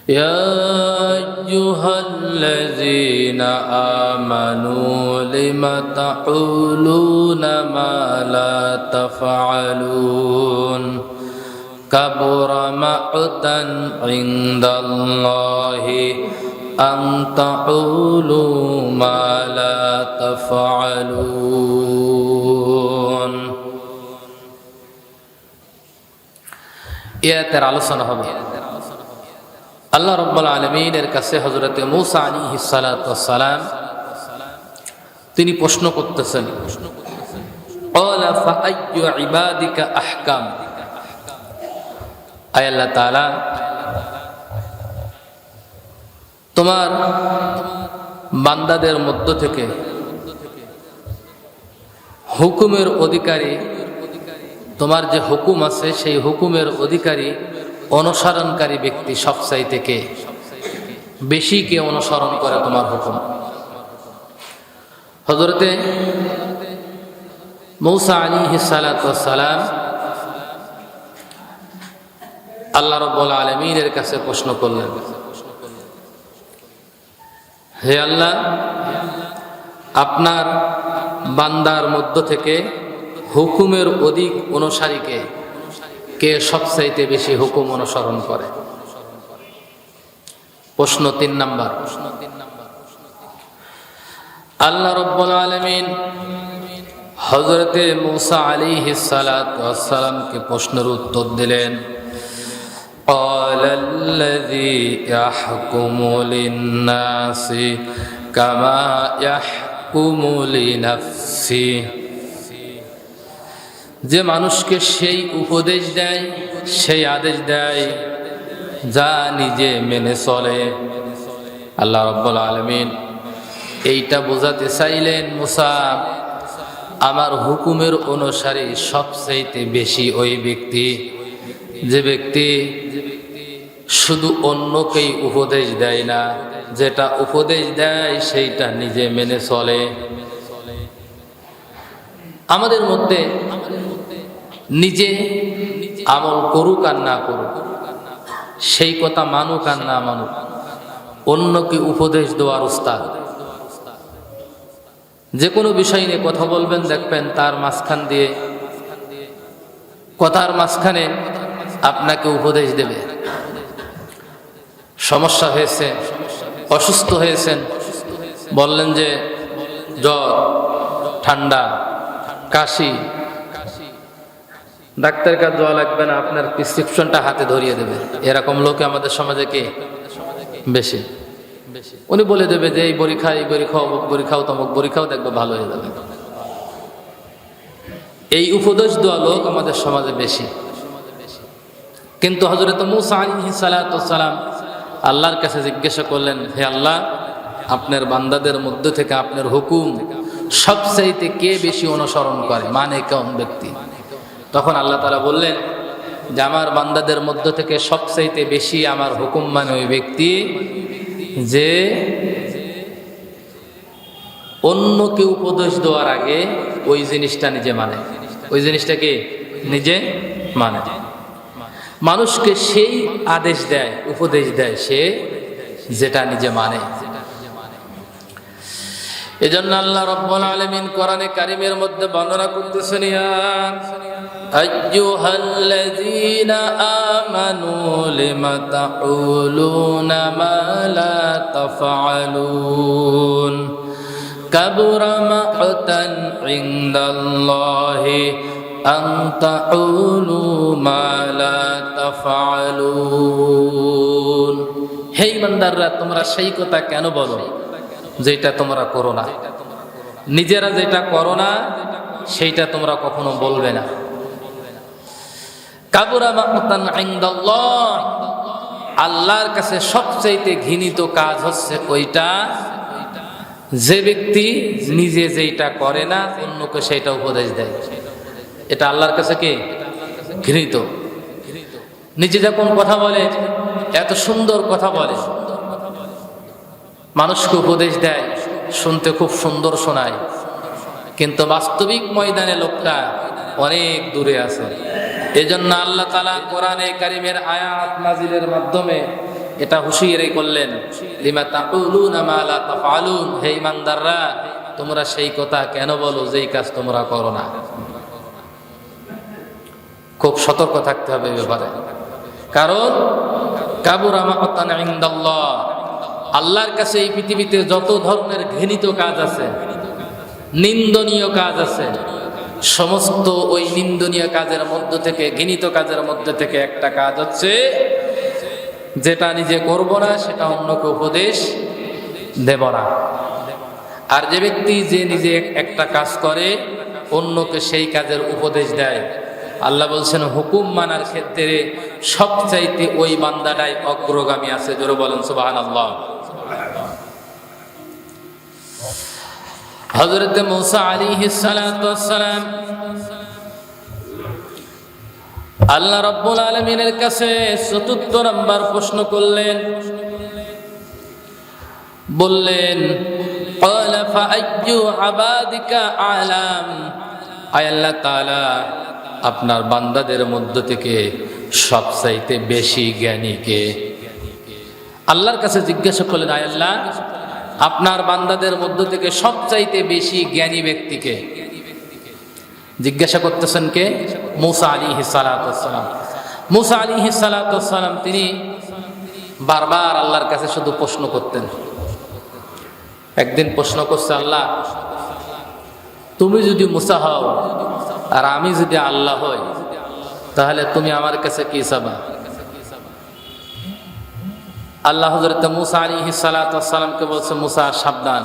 يا أيها الذين آمنوا لم تقولون ما لا تفعلون كبر مقتا عند الله أن تقولوا ما لا تفعلون এর আলোচনা হবে আল্লাহ রাব্বুল আলামিনের কাছে হযরতে মূসা আলাইহিস সালাতু ওয়াস সালাম তিনি প্রশ্ন করতেছেন ক্বালা ফাআইয়ু ইবাদিকা আহকাম আয় আল্লাহ তাআলা তোমার বান্দাদের মধ্য থেকে হুকুমের অধিকারী তোমার যে হুকুম আছে সেই হুকুমের অধিকারী অনুসরণকারী ব্যক্তি সবচাইতে কে বেশি কে অনুসরণ করে তোমার হুকুম হযরতে মূসা আলাইহিস সালাতু ওয়াস সালাম আল্লাহ রাব্বুল আলামিনের কাছে প্রশ্ন করলেন হে আল্লাহ আপনার বান্দার মধ্য থেকে হুকুমের অধিক অনুসারীকে কে সবচাইতে বেশি হুকুম অনুসরণ করে প্রশ্ন 3 নাম্বার আল্লাহ রাব্বুল আলামিন হযরতে মূসা আলাইহিস সালাতু ওয়াস সালামকে প্রশ্নের উত্তর দিলেন قال الذي يحكم للناس كما يحكم لنفسه যে মানুষকে সেই উপদেশ দেয় সেই আদেশ দেয় যা নিজে মেনে চলে আল্লাহ রাব্বুল আলামিন এইটা বোঝাতে চাইলেন মূসা আমার হুকুমের অনুসারী সবচেয়ে বেশি ওই ব্যক্তি যে ব্যক্তি শুধু অন্যকেই উপদেশ দেয় না যেটা উপদেশ দেয় সেইটা নিজে মেনে চলে আমাদের মধ্যে নিজে আমল করুক আর না করুক সেই কথা মানুক আর না মানুক অন্যকে উপদেশ দেওয়ার উস্তাদ যে কোনো বিষয় নিয়ে কথা বলবেন দেখবেন তার মাঝখান দিয়ে কথার মাঝখানে আপনাকে উপদেশ দেবে সমস্যা হয়েছে অসুস্থ হয়েছেন বললেন যে জ্বর ঠান্ডা কাশি ডাক্তারের কাছে যাওয়া লাগবে না আপনার প্রেসক্রিপশনটা হাতে ধরিয়ে দেবে এরকম লোকে আমাদের সমাজে কি বেশি উনি বলে দেবে যে এই বড়ি খাও এই বড়ি খাও অমুক বড়ি খাও তমুক বড়ি খাও দেখবে ভালো হয়ে যাবে এই উপদেশ দেওয়া লোক আমাদের সমাজে বেশি কিন্তু হযরত মূসা আলাইহিস সালাতু ওয়াস সালাম আল্লাহর কাছে জিজ্ঞাসা করলেন হে আল্লাহ আপনার বান্দাদের মধ্য থেকে আপনার হুকুম সবচাইতে কে বেশি অনুসরণ করে মানে কোন ব্যক্তি তখন আল্লাহ তাআলা বললেন যে আমার বান্দাদের মধ্য থেকে সবচাইতে বেশি আমার হুকুম মানে ওই ব্যক্তি যে অন্যকে উপদেশ দেওয়ার আগে ওই জিনিসটা নিজে মানে ওই জিনিসটাকে নিজে মানে মানুষকে সেই আদেশ দেয় উপদেশ দেয় সে যেটা নিজে মানে এজন্য আল্লাহ রাব্বুল আলামিন কোরআনে কারীমের মধ্যে বর্ণনা করতেছেন ইয়া আইয়ুহাল্লাযীনা আমানু লিমা তাকুলুনা মা লা তাফআলুন কাবুরা মাকতান ইনদাল্লাহি আন তাকুলু মা লা তাফআলুন হে ইমানদাররা তোমরা সেই কথা কেন বলো যেটা তোমরা করো না নিজেরা যেটা করো না সেইটা তোমরা কখনো বলবে না কাবুরা মাকতান ইনদাল্লাহ আল্লাহর কাছে সবচেয়ে ঘৃণিত কাজ হচ্ছে ওইটা যে ব্যক্তি নিজে যেটা করে না অন্যকে সেটা উপদেশ দেয় এটা আল্লাহর কাছে কি ঘৃণিত নিজে যখন কথা বলে এত সুন্দর কথা বলে মানুষকে উপদেশ দেয় শুনতে খুব সুন্দর শোনায় কিন্তু বাস্তবিক ময়দানে লোকটা অনেক দূরে আছে এজন্য আল্লাহ তাআলা কোরআনে কারীমের আয়াত নাজিলের মাধ্যমে এটা হুঁশিয়ারি করলেন, লিমা তাকুলুনা মা লা তাফআলুন, হে ঈমানদাররা তোমরা সেই কথা কেন বলো যেই কাজ তোমরা করো না। খুব সতর্ক থাকতে হবে এই ব্যাপারে, কারণ কাবুরা মাকাতান ইনদাল্লাহ, আল্লাহর কাছে এই পৃথিবীতে যত ধরনের ঘৃণিত কাজ আছে, নিন্দনীয় কাজ আছে, সমস্ত ওই নিন্দনীয় কাজের মধ্য থেকে, ঘৃণিত কাজের মধ্যে থেকে একটা কাজ হচ্ছে যেটা নিজে করব না সেটা অন্যকে উপদেশ দেব না। আর যে ব্যক্তি যে নিজে একটা কাজ করে অন্যকে সেই কাজের উপদেশ দেয়, আল্লাহ বলছেন হুকুম মানার ক্ষেত্রে সবচাইতে ওই বান্দাটাই অগ্রগামী আছে। জোরে বলেন সুবহানাল্লাহ। হযরত মূসা আলাইহিস সালাতু ওয়াস সালাম আল্লাহ রাব্বুল আলামিনের কাছে ৪র্থ নাম্বার প্রশ্ন করলেন, বললেন ক্বালা ফাআইয়ু আবাদিকা আলাম, আয় আল্লাহ তাআলা আপনার বান্দাদের মধ্য থেকে সবচাইতে বেশি জ্ঞানী কে? আল্লাহর কাছে জিজ্ঞাসা করলেন, আয় আল্লাহ আপনার বান্দাদের মধ্য থেকে সবচাইতে বেশি জ্ঞানী ব্যক্তিকে? জিজ্ঞাসা করতেছেন কে? মূসা আলাইহিস সালাতু ওয়াস সালাম। মূসা আলাইহিস সালাতু ওয়াস সালাম তিনি বারবার আল্লাহর কাছে শুধু প্রশ্ন করতেন। একদিন প্রশ্ন করছে, আল্লাহ তুমি যদি মূসা হও আর আমি যদি আল্লাহ হই তাহলে তুমি আমার কাছে কি চাবা? আল্লাহ হযরত মূসা আলাইহিস সালাতু ওয়াস সালামকে বলছে, মূসা সাবধান,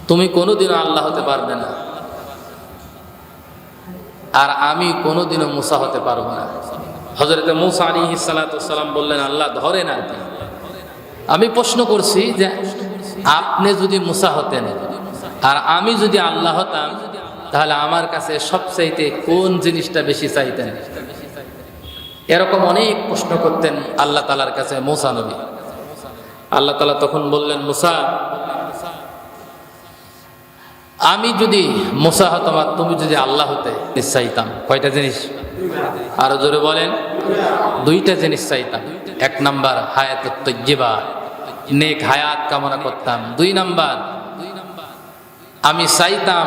তুমি কোনোদিনও আল্লাহ হতে পারবে না আর আমি কোনোদিনও মূসা হতে পারবো না। হযরত মূসা আলাইহিস সালাতু ওয়াস সালাম বললেন, আল্লাহ ধরেন আর কি, আমি প্রশ্ন করছি যে আপনি যদি মূসা হতেন আর আমি যদি আল্লাহ হতাম তাহলে আমার কাছে সবচাইতে কোন জিনিসটা বেশি চাইতেন? এরকম অনেক প্রশ্ন করতেন আল্লাহ তাআলার কাছে মূসা নবী। আল্লাহ তাআলা তখন বললেন, মূসা আমি যদি মূসা হতাম আর তুমি যদি আল্লাহ হতে চাইতাম কয়টা জিনিস? আরো জোরে বলেন। 2টা জিনিস চাইতাম। 1 নাম্বার হায়াতুত তাইয়্যিবা, নেক হায়াত কামনা করতাম। 2 নাম্বার আমি চাইতাম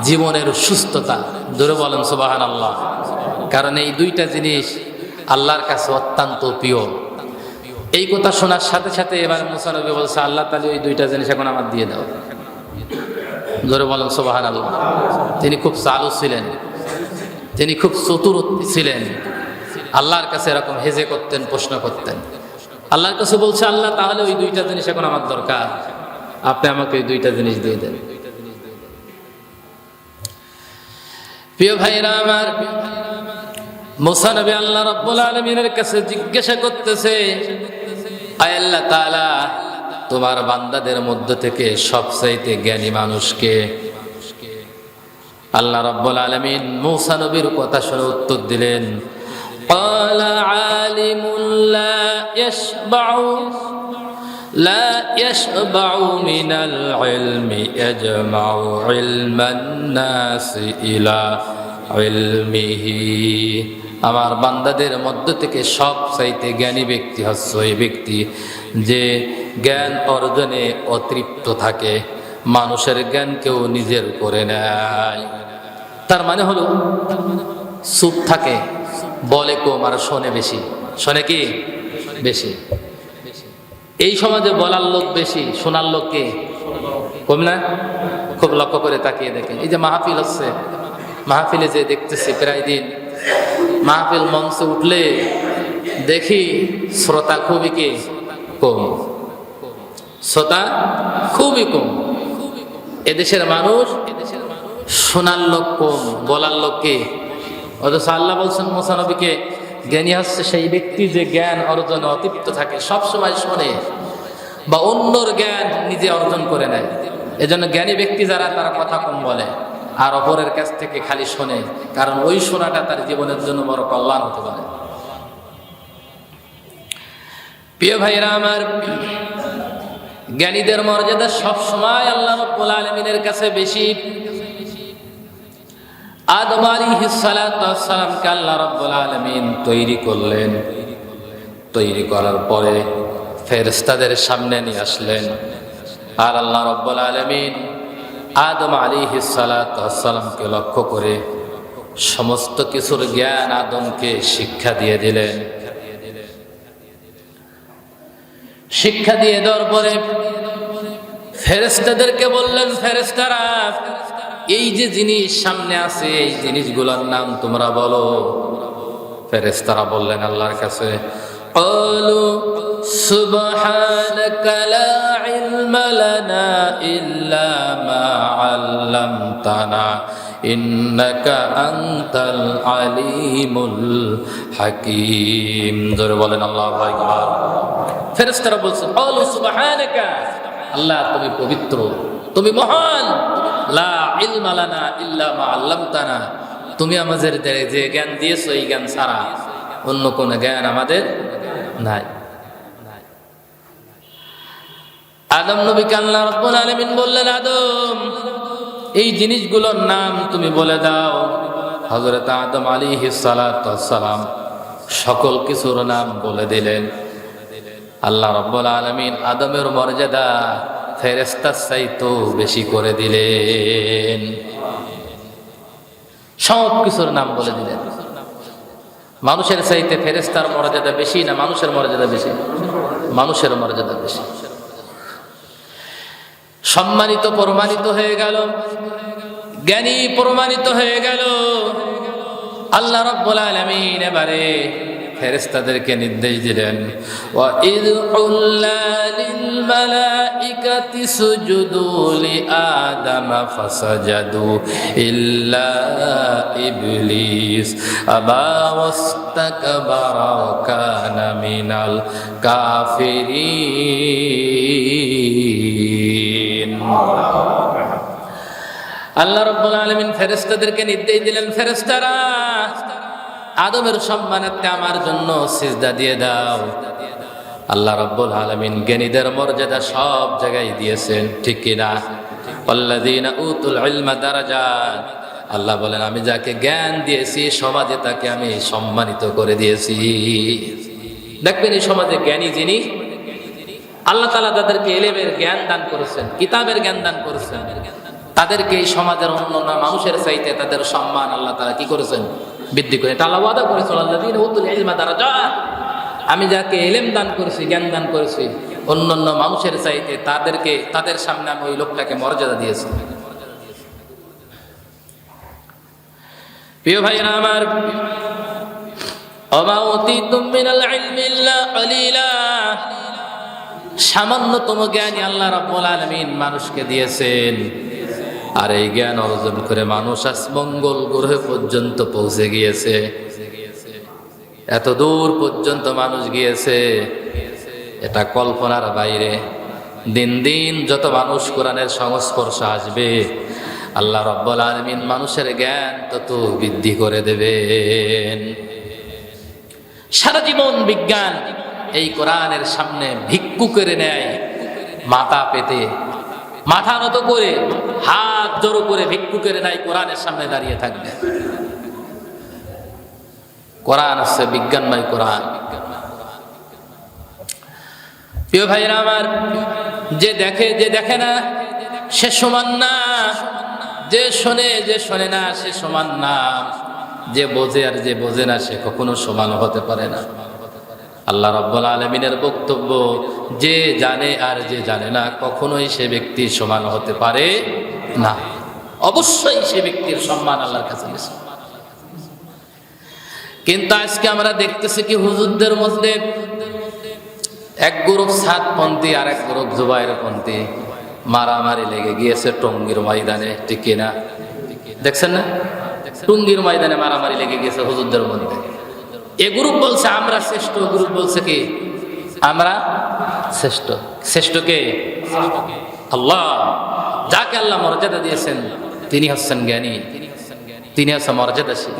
জীবনের সুস্থতা। জোরে বলেন সুবহানাল্লাহ। কারণ এই 2টা জিনিস আল্লাহর কাছে অত্যন্ত প্রিয়। এই কথা শোনার সাথে সাথে এবার মূসা নবী বলছে, আল্লাহ তাআলা ওই 2টা জিনিস এখন আমার দিয়ে দাও। জোরে বলেন সুবহানাল্লাহ। তিনি খুব চালু ছিলেন, তিনি খুব চতুর ছিলেন। আল্লাহর কাছে এরকম হেজে করতেন, প্রশ্ন করতেন। আল্লাহর কাছে বলছে, আল্লাহ তাহলে ওই 2টা জিনিস এখন আমার দরকার, আপনি আমাকে ওই 2টা জিনিস দিয়ে দেন। প্রিয় ভাইরা আমার, মূসা নবী আল্লাহ রাব্বুল আলামিনের কাছে জিজ্ঞাসা করতেছে, আয় আল্লাহ তাআলা তোমার বান্দাদের মধ্য থেকে সবচাইতে জ্ঞানী মানুষকে? আল্লাহ রাব্বুল আলামিন মূসা নবীর কথা শুনে উত্তর দিলেন, ক্বালা আলিমুন লা ইয়াশবাউ মিনাল ইলমি ইয়াজমাউ ইলমান নাসি ইলা ইলমিহি। আমার বান্দাদের মধ্য থেকে সবচাইতে জ্ঞানী ব্যক্তি হচ্ছে ওই ব্যক্তি যে জ্ঞান অর্জনে অতৃপ্ত থাকে, মানুষের জ্ঞান কেউ নিজের করে নেয়। তার মানে হলো চুপ থাকে, বলে কম আর শোনে বেশি। শোনে কি? বেশি। এই সমাজে বলার লোক বেশি, শোনার লোক কে কম না? খুব লক্ষ্য করে তাকিয়ে দেখেন, এই যে মাহফিল হচ্ছে, মাহফিলে যে দেখতেছি প্রায় দিন, মাহফিল মঞ্চে উঠলে দেখি শ্রোতা খুবই কি কম, শ্রোতা খুবই কম। এদেশের মানুষ শোনার লোক কম, বলার লোক কে? অথচ আল্লাহ বলছেন মূসা নবীকে, জ্ঞানী হচ্ছে সেই ব্যক্তি যে জ্ঞান অর্জনে অতৃপ্ত থাকে, সবসময় শোনে বা অন্যর জ্ঞান নিজে অর্জন করে নেয়। এজন্য জ্ঞানী ব্যক্তি যারা, তারা কথা কম বলে আর অপরের কাছ থেকে খালি শোনে, কারণ ওই শোনাটা তার জীবনের জন্য বড় কল্যাণ হতে পারে। প্রিয় ভাইরা আমার, জ্ঞানীদের মর্যাদা সবসময় আল্লাহ রাব্বুল আলামিনের কাছে বেশি। আদম আলাইহিস সালাতু ওয়াস সালামকে আল্লাহ রাব্বুল আলামিন তৈরি করলেন, তৈরি করার পরে ফেরেশতাদের সামনে নিয়ে আসলেন। আর আল্লাহ রাব্বুল আলামিন আদম আলাইহিস সালাতু ওয়াস সালামকে লক্ষ্য করে সমস্ত কিছুর জ্ঞান আদমকে শিক্ষা দিয়ে দিলেন। শিক্ষা দিয়ে দেওয়ার পরে ফেরেশতাদেরকে বললেন, ফেরেশতারা এই যে জিনিস সামনে আছে এই জিনিসগুলোর নাম তোমরা বলো। ফেরেশতারা বললেন আল্লাহর কাছে, ক্বালু সুবহানাকা লা ইলমা লানা ইল্লা মা আল্লামতানা ইন্নাকা আনতাল আলিমুল হাকীম। জোরে বলেন আল্লাহু আকবার। ফেরেশতারা বলছে, ক্বালু সুবহানাকা, আল্লাহ তুমি পবিত্র, তুমি মহান, লা ইলমা লানা ইল্লা মা আল্লামতানা, তুমি আমাদের যে জ্ঞান দিয়েছো এই জ্ঞান ছাড়া অন্য কোন জ্ঞান আমাদের নাই। আদম নবীকে আল্লাহ রাব্বুল আলামিন বললেন, আদম এই জিনিসগুলোর নাম তুমি বলে দাও। হযরত আদম আলাইহিস সালাতু ওয়াস সালাম সকল কিছুর নাম বলে দিলেন। আল্লাহ রাব্বুল আলামিন আদমের মর্যাদা ফেরেশতার চাইতেও বেশি করে দিলেন। সব কিছুর নাম বলে দিলেন। মানুষের চাইতে ফেরেশতার মর্যাদা বেশি না মানুষের মর্যাদা বেশি? মানুষের মর্যাদা বেশি। সম্মানিত প্রমাণিত হয়ে গেল, জ্ঞানী প্রমাণিত হয়ে গেল। আল্লাহ রাব্বুল আলামিন এবারে ফেরেশতাদেরকে নির্দেশ দিলেন, ওয়া ইয কুল্লা লিল মালাইকাতি সুজুদু লি আদামা ফাসাজাদু ইল্লা ইবলিস আবা ওয়াস্তাকবারা ওয়া কানা মিনাল কাফিরিন। আল্লাহ রাব্বুল আলামিন ফেরেশতাদেরকে নির্দেশ দিলেন, ফেরেশতারা আদমের সম্মানার্থে আমার জন্য সিজদা দিয়ে দাও। আল্লাহ রাব্বুল আলামিন জ্ঞানীদের মর্যাদা সব জায়গায় দিয়েছেন, ঠিক কিনা? আল্লাযীনা উতুল ইলমা দারাজাত। আল্লাহ বলেন আমি যাকে জ্ঞান দিয়েছি সমাজে তাকে আমি সম্মানিত করে দিয়েছি। দেখবেন এই সমাজে জ্ঞানী যিনি, আল্লাহ তাআলা তাদেরকে ইলমের জ্ঞান দান করেছেন, কিতাবের জ্ঞান দান করেছেন, তাদেরকে এই সমাজের অন্যান্য মানুষের চাইতে তাদের সম্মান আল্লাহ তাআলা কি করেছেন? বৃদ্ধি করে। এটা আল্লাহ ওয়াদা করেছেন, আল্লাযীনা উতুল ইলমা দারাজাত, আমি যাকে ইলম দান করেছি, জ্ঞান দান করেছি, অন্যান্য মানুষের চাইতে তাদের সামনে আমি ওই লোকটাকে মর্যাদা দিয়েছি। প্রিয় ভাইরা আমার, ওমা উতিতুম মিনাল ইলমি ইল্লা কলিলা, সামান্যতম জ্ঞানই আল্লাহ রাব্বুল আলামিন মানুষকে দিয়েছেন। আর এই জ্ঞান অর্জন করে মানুষ আজ মঙ্গল গ্রহ পর্যন্ত পৌঁছে গিয়েছে। এত দূর পর্যন্ত মানুষ গিয়েছে, এটা কল্পনার বাইরে। দিন দিন যত মানুষ কোরআনের সংস্পর্শে আসবে আল্লাহ রাব্বুল আলামিন মানুষের জ্ঞান তত বৃদ্ধি করে দেবেন। সারা জীবন বিজ্ঞান এই কোরআনের সামনে ভিক্ষু করে নেয়, মাথা পেতে মাথা নত করে হাত জড়ো করে ভিক্ষু করে নেয়, কোরআনের সামনে দাঁড়িয়ে থাকবে। কোরআন হচ্ছে বিজ্ঞানময় কোরআন। প্রিয় ভাইরা আমার, যে দেখে না সে সমান না, যে শোনে না সে সমান না, যে বোঝে আর যে বোঝে না সে কখনো সমান হতে পারে না। আল্লাহ রাব্বুল আলামিনের বক্তব্য, যে জানে আর যে জানে না কখনোই সে ব্যক্তি সমান হতে পারে না। অবশ্যই সে ব্যক্তির সম্মান আল্লাহর কাছে বেশি। কিন্তু আজকে আমরা দেখতেছি কি হুজুরদের মধ্যে এক গ্রুপ সাতপন্থী আর এক গ্রুপ জুবাইরপন্থী মারামারি লেগে গিয়েছে টঙ্গীর ময়দানে, ঠিক কিনা? দেখছেন না? টঙ্গীর ময়দানে মারামারি লেগে গিয়েছে হুজুরদের মধ্যে। এ গ্রুপ বলছে আমরা শ্রেষ্ঠ, গ্রুপ বলছে কি আমরা শ্রেষ্ঠ। শ্রেষ্ঠ কে? আল্লাহ। যাকে আল্লাহ মর্যাদা দিয়েছেন তিনি হচ্ছেন জ্ঞানী, তিনি হচ্ছেন মর্যাদাশীল।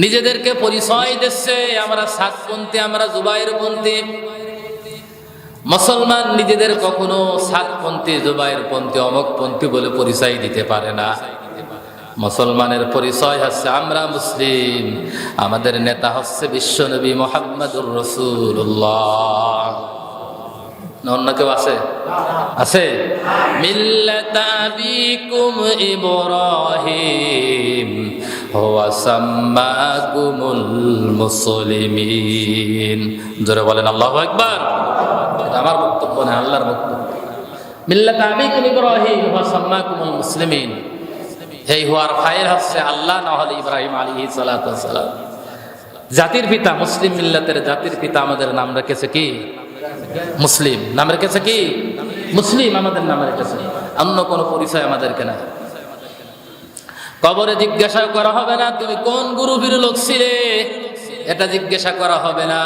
নিজেদেরকে পরিচয় দিচ্ছে আমরা সাতপন্থী, আমরা জুবাইরপন্থী। মুসলমান নিজেদের কখনো সাতপন্থী, জুবাইরপন্থী, অমকপন্থী বলে পরিচয় দিতে পারে না। মুসলমানের পরিচয় হচ্ছে আমরা মুসলিম, আমাদের নেতা হচ্ছে বিশ্বনবী মুহাম্মদুর রাসূলুল্লাহ। অন্য কেউ আছে? আছে। মিল্লাতা আবিকুম ইব্রাহিম হুয়া সাম্মাকুমুল মুসলিমিন। জোরে বলেন আল্লাহু আকবার। এটা আমার বক্তব্য না, আল্লাহর বক্তব্য। মিল্লাতা আবিকুম ইব্রাহিম হুয়া সাম্মাকুমুল মুসলিমিন, এই হুয়ার ফাইল হচ্ছে আল্লাহ, না হলে ইব্রাহিম আলাইহিস সালাতু ওয়াস সালাম। জাতির পিতা, মুসলিম মিল্লাতের জাতির পিতা আমাদের নাম রেখেছে কি? মুসলিম। নাম রেখেছে কি? মুসলিম আমাদের নাম রেখেছে, অন্য কোনো পরিচয় আমাদেরকে না। কবরে জিজ্ঞাসা করা হবে না তুমি কোন গ্রুপের লোক ছিলে, এটা জিজ্ঞাসা করা হবে না।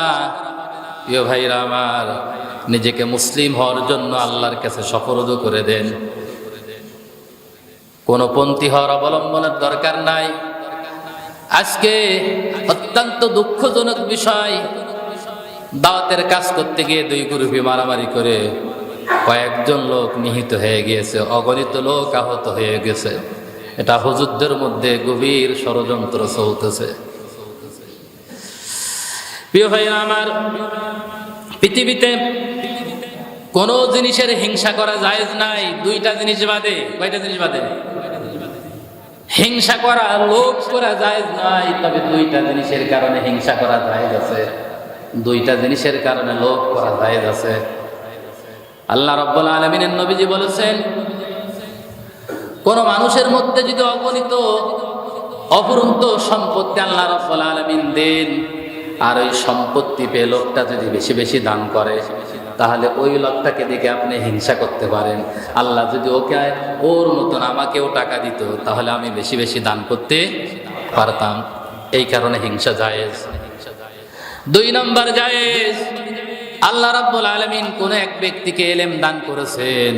প্রিয় ভাইরা আমার, নিজেকে মুসলিম হওয়ার জন্য আল্লাহর কাছে সুপর্দ করে দেন। কোন পন্থী হওয়ার অবলম্বনের দরকার নাই। আজকে অত্যন্ত দুঃখজনক বিষয়, দাওয়াতের কাজ করতে গিয়ে দুই গ্রুপে মারামারি করে কয়েকজন লোক নিহত হয়ে গিয়েছে, অগণিত লোক আহত হয়ে গেছে। এটা হুজুরদের মধ্যে গভীর ষড়যন্ত্র চলতেছে। প্রিয় ভাইরা আমার, পৃথিবীতে কোন জিনিসের হিংসা করা জায়েজ নাই, দুইটা জিনিস বাদে। কয়টা জিনিস বাদে? হিংসা করা, লোভ করা জায়েজ নাই, তবে দুইটা জিনিসের কারণে হিংসা করা জায়েজ আছে, দুইটা জিনিসের কারণে লোভ করা জায়েজ আছে। আল্লাহ রাব্বুল আলামিনের নবীজি বলেছেন, কোন মানুষের মধ্যে যদি অগণিত অপরন্ত সম্পত্তি আল্লাহ রাব্বুল আলামিন দেন, আর ওই সম্পত্তি পেয়ে লোকটা যদি বেশি বেশি দান করে, তাহলে ওই লোকটাকে দেখে আপনি হিংসা করতে পারেন। আল্লাহ যদি ওকে ওর মতন আমাকেও টাকা দিত, তাহলে আমি বেশি বেশি দান করতে পারতাম। এই কারণে হিংসা জায়েজ। দুই নম্বর জায়েজ, আল্লাহ রাব্বুল আলামিন কোন এক ব্যক্তিকে এলেম দান করেছেন,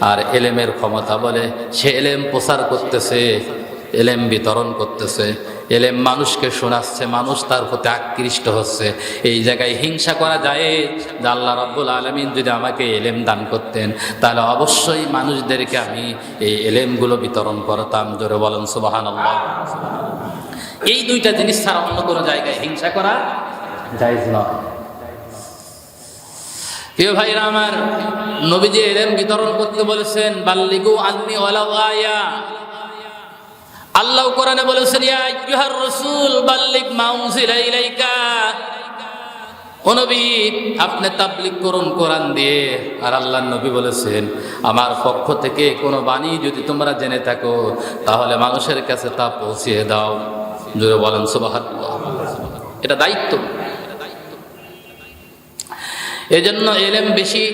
আর এলেমের ক্ষমতা বলে সে এলেম প্রচার করতেছে, এলেম বিতরণ করতেছে, এলেম মানুষকে শোনাচ্ছে, মানুষ তার প্রতি আকৃষ্ট হচ্ছে। এই জায়গায় হিংসা করা যায় যে আল্লাহ রাব্বুল আলামিন যদি আমাকে এলেম দান করতেন, তাহলে অবশ্যই মানুষদেরকে আমি এই এলেমগুলো বিতরণ করতাম। জোরে বলেন সুবহানাল্লাহ। এই দুইটা জিনিস ছাড়া অন্য কোনো জায়গায় হিংসা করা জায়েজ নয়। প্রিয় ভাইরা আমার, নবীজি এলেম বিতরণ করতে বলেছেন, বাল্লিগু আন্নি ওয়ালাউ আয়া। আল্লাহ কোরআনে বলেছেন, ইয়া আইয়ুহার রাসূল বাল্লিগ মা উনজিলা ইলাইকা। ও নবী, আপনি তাবলীগ করুন কোরআন দিয়ে। আর আল্লাহর নবী বলেছেন, আমার পক্ষ থেকে কোনো বাণী যদি তোমরা জেনে থাকো, তাহলে মানুষের কাছে তা পৌঁছিয়ে দাও। জোরে বলেন সুবহানাল্লাহ। এটা দায়িত্ব। এজন্য এলেম বেশি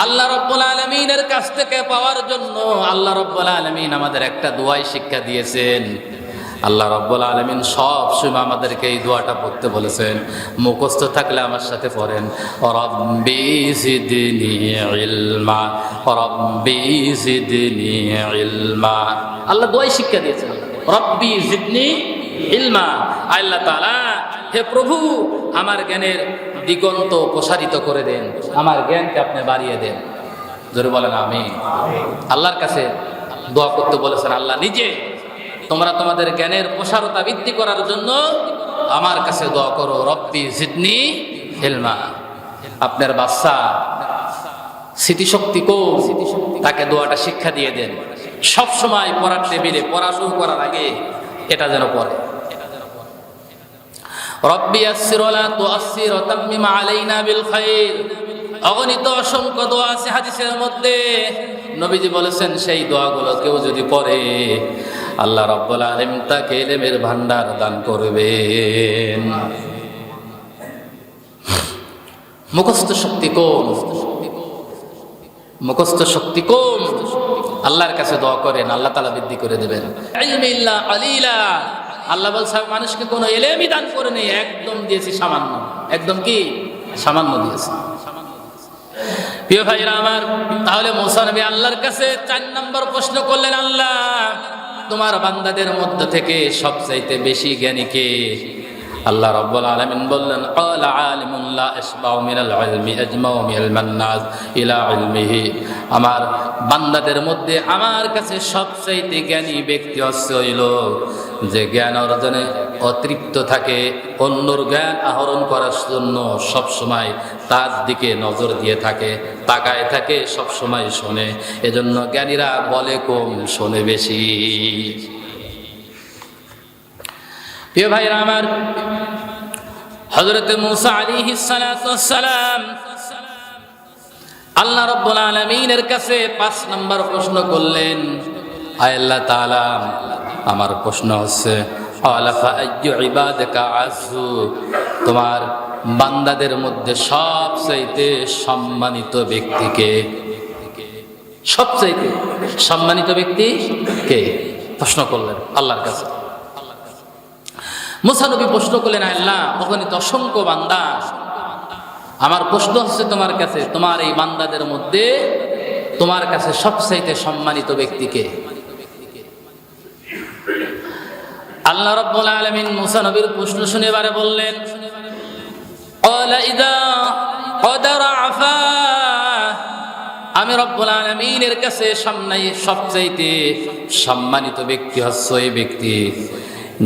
আল্লাহ রাব্বুল আলামিনের কাছ থেকে পাওয়ার জন্য আল্লাহ রাব্বুল আলামিন আমাদের একটা দোয়াই শিক্ষা দিয়েছেন। আল্লাহ রাব্বুল আলামিন সব সময় আমাদেরকে এই দোয়াটা পড়তে বলেছেন। মুখস্থ থাকলে আমার সাথে পড়েন, রব্বি জিদনি ইলমা, রব্বি জিদনি ইলমা। আল্লাহ দোয়াই শিক্ষা দিয়েছেন, রব্বি জিদনি ইলমা। আল্লাহ তাআলা, হে প্রভু, আমার জ্ঞানের দিগন্ত প্রসারিত করে দেন, আমার জ্ঞানকে আপনি বাড়িয়ে দেন। জোরে বলেন আমিন। আল্লাহর কাছে দোয়া করতে বলেছেন আল্লাহ নিজে, তোমরা তোমাদের জ্ঞানের প্রসারতা বৃদ্ধি করার জন্য আমার কাছে দোয়া করো, রব্বি জিদনি ইলমা। আপনার বাচ্চা স্মৃতিশক্তি কম, তাকে দোয়াটা শিক্ষা দিয়ে দেন। সব সময় পড়ার টেবিলে পড়া শুরু করার আগে এটা যেন পড়ে, রব্বি ইয়াসসির ওয়া লা তুআসসির ওয়া তাম্মিম আলাইনা বিল খায়র। অগণিত অসংখ্য দোয়া আছে হাদিসের মধ্যে। নবীজি বলেছেন, সেই দোয়াগুলো কেউ যদি পড়ে, আল্লাহ রাব্বুল আলামিন তাকে ইলমের ভান্ডার দান করবেন। মুখস্থ শক্তি কম, মুখস্থ শক্তি কম, আল্লাহর কাছে দোয়া করেন, আল্লাহ তাআলা বৃদ্ধি করে দেবেন। ইলমি ইল্লা আলিলা। আল্লাহ বলছে মানুষকে কোনো এলেমই দান করে নেই, একদম দিয়েছি সামান্য। একদম কি? সামান্য দিয়েছি। প্রিয় ভাইরা আমার, তাহলে মুসা নবী আল্লাহর কাছে 4 নম্বর প্রশ্ন করলেন, আল্লাহ তোমার বান্দাদের মধ্য থেকে সবচাইতে বেশি জ্ঞানী কে? আল্লাহ রাব্বুল আলামিন বললেন, ক্বালা আলিমুন লা ইসবাউ মিনাল ইলমি আজমাউ মিনাল মান্নাস ইলা ইলমিহি। আমার বান্দাদের মধ্যে আমার কাছে সবচেয়ে জ্ঞানী ব্যক্তি হইল যে জ্ঞান অর্জনে অতৃপ্ত থাকে, অন্যর জ্ঞান আহরণ করার জন্য সবসময় তার দিকে নজর দিয়ে থাকে, তাকায় থাকে, সবসময় শোনে। এজন্য জ্ঞানীরা বলে কম, শোনে বেশি। প্রিয় ভাইরা আমার, হযরত মূসা আলাইহিস সালাতু ওয়াস সালাম আল্লাহ রাব্বুল আলামিনের কাছে 5 নম্বর প্রশ্ন করলেন। আয় আল্লাহ তাআলা, আমার প্রশ্ন হচ্ছে, আলাফা আইয়ু ইবাদাকা আযু, তোমার বান্দাদের মধ্যে সবচেয়ে সম্মানিত ব্যক্তিকে, সবচেয়ে সম্মানিত ব্যক্তি কে? প্রশ্ন করলেন আল্লাহর কাছে। মূসা নবী প্রশ্ন করলেন, আল্লাহ, অগণিত অসংখ্য বান্দা, আমার প্রশ্ন হচ্ছে তোমার কাছে, তোমার এই বান্দাদের মধ্যে তোমার কাছে সবচেয়ে সম্মানিত ব্যক্তিকে? আল্লাহ রাব্বুল আলামিন মূসা নবীর প্রশ্ন শুনে এবারে বললেন, ক্বালা ইযা ক্বাদারা আফা, আমি রব্বুল আলামিনের কাছে সবচেয়ে সম্মানিত ব্যক্তি হচ্ছে এই ব্যক্তি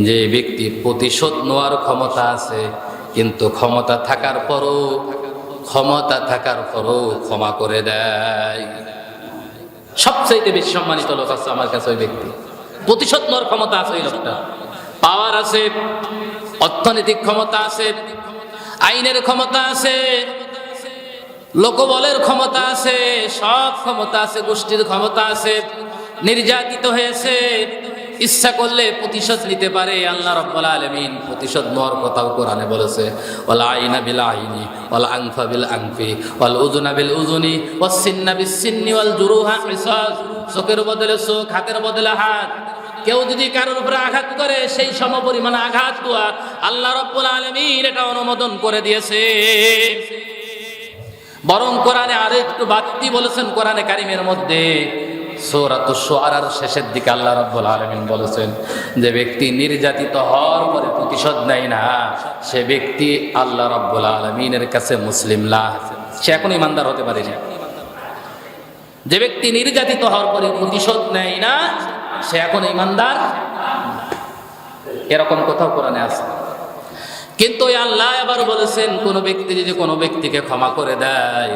যে ব্যক্তি প্রতিশোধ নেওয়ার ক্ষমতা আছে, কিন্তু ক্ষমতা থাকার পরও ক্ষমা করে দেয়। সবচেয়ে বেশি সম্মানিত লোক আছে আমার কাছে ওই ব্যক্তি। প্রতিশোধ নেওয়ার ক্ষমতা আছে ওই লোকটা, পাওয়ার আছে, অর্থনৈতিক ক্ষমতা আছে, আইনের ক্ষমতা আছে, লোকবলের ক্ষমতা আছে, সব ক্ষমতা আছে, গোষ্ঠীর ক্ষমতা আছে, নির্যাতিত হয়েছে, ইচ্ছা করলে প্রতিশোধ নিতে পারে। আল্লাহ রাব্বুল আলামিন প্রতিশোধ নেওয়ার কথাও কোরআনে বলেছে, ওয়াল আইনা বিল আইনি ওয়াল আনফা বিল আনফি ওয়াল উযুনা বিল উযুনি ওয়াস সিন্না বিস সিন্নি ওয়াল জুরুহা কিসাস, চোখের বদলে চোখ, হাতের বদলে হাত। কেউ যদি কারোর উপরে আঘাত করে সেই সমপরিমাণ আঘাত দেওয়া আল্লাহ রাব্বুল আলামিন এটা অনুমোদন করে দিয়েছে। বরং কোরআনে আরো একটু বাড়তি বলেছেন, কোরআনে কারিমের মধ্যে সূরাতুশ শুআরার শেষের দিকে আল্লাহ রাব্বুল আলামিন বলেছেন, যে ব্যক্তি নির্যাতিত হওয়ার পরে প্রতিশোধ নেয় না, সে ব্যক্তি আল্লাহ রাব্বুল আলামিনের কাছে মুসলিম না, সে এখন ইমানদার হতে পারে না। যে ব্যক্তি নির্যাতিত হওয়ার পরে প্রতিশোধ নেয় না, সে এখন ইমানদার, এরকম কোথাও কোরআনে আছে। কিন্তু আল্লাহ আবার বলেছেন, কোন ব্যক্তি যদি কোনো ব্যক্তিকে ক্ষমা করে দেয়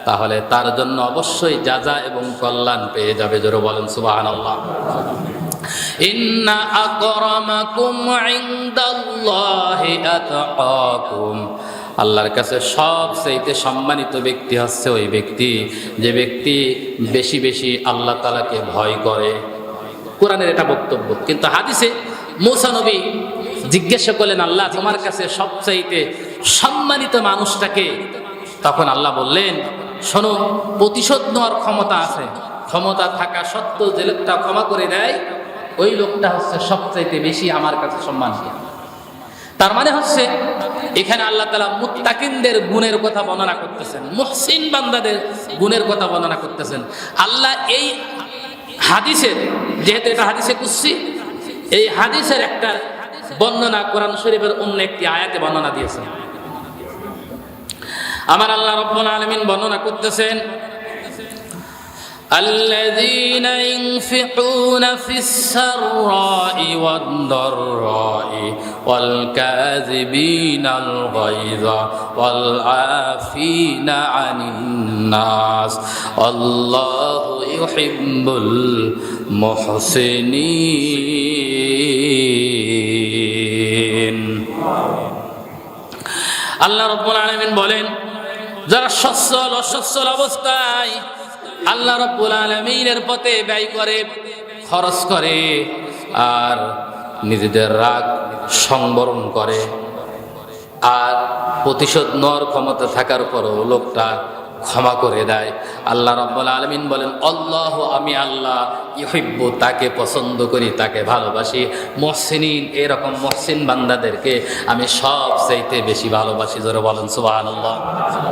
তাহলে তার জন্য অবশ্যই জাযা এবং কল্যাণ পেয়ে যাবে। জোরে বলেন সুবহানাল্লাহ। ইন্না আকরামাকুম ইনদাল্লাহি আতকাকুম, আল্লাহর কাছে সবচেয়ে সম্মানিত ব্যক্তি হচ্ছে ওই ব্যক্তি যে ব্যক্তি বেশি বেশি আল্লাহ তাআলাকে ভয় করে। কোরআনের এটা বক্তব্য। কিন্তু হাদিসে মূসা নবী জিজ্ঞাসা করলেন, আল্লাহ, তোমার কাছে সবচেয়ে সম্মানিত মানুষটাকে? তখন আল্লাহ বললেন, শোনো, প্রতিশোধ নেওয়ার ক্ষমতা আছে, ক্ষমতা থাকা সত্ত্বেও যে লোকটা ক্ষমা করে দেয় ওই লোকটা হচ্ছে সবচেয়ে বেশি আমার কাছে সম্মানিত। তার মানে হচ্ছে এখানে আল্লাহ তাআলা মুত্তাকিনদের গুণের কথা বর্ণনা করতেছেন, মুহসিন বান্দাদের গুণের কথা বর্ণনা করতেছেন। আল্লাহ এই হাদিসের, যেহেতু এটা হাদিসে কুদসি, এই হাদিসের একটা বর্ণনা কোরআন শরীফের অন্য একটি আয়াতে বর্ণনা দিয়েছেন। আমার আল্লাহ রাব্বুল আলামিন বর্ণনা করতেছেন, আল্লাযীনা ইনফিকুনা ফিস সাররাই ওয়াদ দাররাই ওয়াল কাযিবিনাল গায়যা ওয়াল আফিনা আনিন নাস আল্লাহু ইউহিব্বুল মুহসিনিন। আল্লাহ রাব্বুল আলামিন বলেন, যারা সচ্ছল অসচ্ছল অবস্থায় আল্লাহ রাব্বুল আলামিনের পথে ব্যয় করে, খরচ করে, আর নিজেদের রাগ সংবরণ করে, আর প্রতিশোধ নেওয়ার ক্ষমতা থাকার পরও লোকটা ক্ষমা করে দেয়, আল্লাহ রাব্বুল আলামিন বলেন, আল্লাহ, আমি আল্লাহ ইউহিব্বু, তাকে পছন্দ করি, তাকে ভালোবাসি, মুহসিনিন, এরকম মুহসিন বান্দাদেরকে আমি সবচেয়ে বেশি ভালোবাসি। জোরে বলেন সুবহানাল্লাহ।